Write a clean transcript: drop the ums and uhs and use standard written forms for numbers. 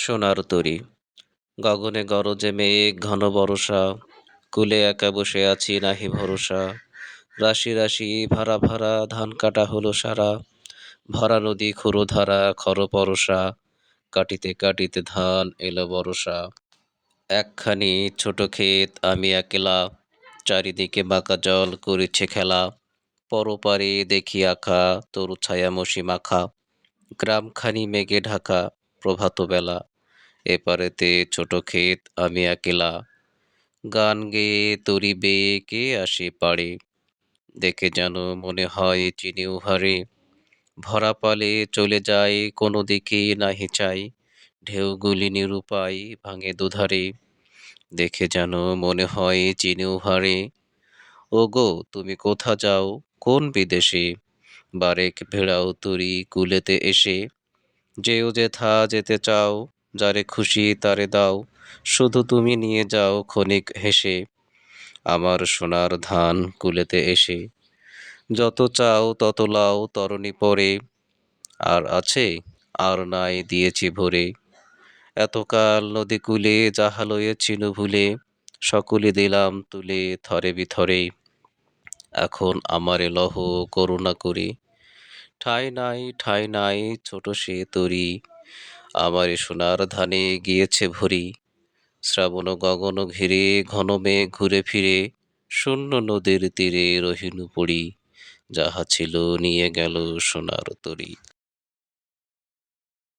সোনার তরী গগনে গরজে মেঘ ঘন বরষা, কূলে একা বসে আছি নাহি ভরসা। রাশি রাশি ভাড়া ভাড়া ধান কাটা হলো সারা, ভরা নদী ক্ষুরধারা খর পরশা, কাটিতে কাটিতে ধান এলো বরষা। একখানি ছোট ক্ষেত আমি একলা, চারিদিকে বাঁকা জল করেছে খেলা। পরপারে দেখি আঁখা তরু ছায়া মসি মাখা, গ্রামখানি মেঘে ঢাকা প্রভাত বেলা। এপারেতে ছোট ক্ষেত আমি একলা, গান গেয়ে তরি বেয়ে কে আসে পাড়ে। দেখে যেন মনে হয় চিনি উহারে, ভরা পালে চলে যায় কোনো দিকে নাহি চাই। ঢেউগুলি নিরুপায় ভাঙে দুধারে, দেখে যেন মনে হয় চিনি উহারে। ওগো তুমি কোথা যাও কোন বিদেশে, বারেক ভেড়াও তরি কুলেতে এসে। যেও যেথা যেতে চাও, যারে খুশি তারে দাও, শুধু তুমি নিয়ে যাও ক্ষণিক হেসে আমার সোনার ধান কুলেতে এসে। যত চাও তত লাও তরণী পরে, আর আছে আর নাই দিয়েছি ভরে। এতকাল নদী কূলে যাহা লয়েছিনু ভুলে, সকলে দিলাম তুলে থরে বিথরে। এখন আমারে লহ করুণা করে, ঠাঁই নাই ছোট সে তরী, আমারে সোনার ধানে গিয়েছে ভরি। শ্রাবণ গগন ঘিরে ঘন মেঘ ঘুরে ফিরে, শূন্য নদীর তীরে রহিনু পড়ি, যাহা ছিল নিয়ে গেল সোনার তরী।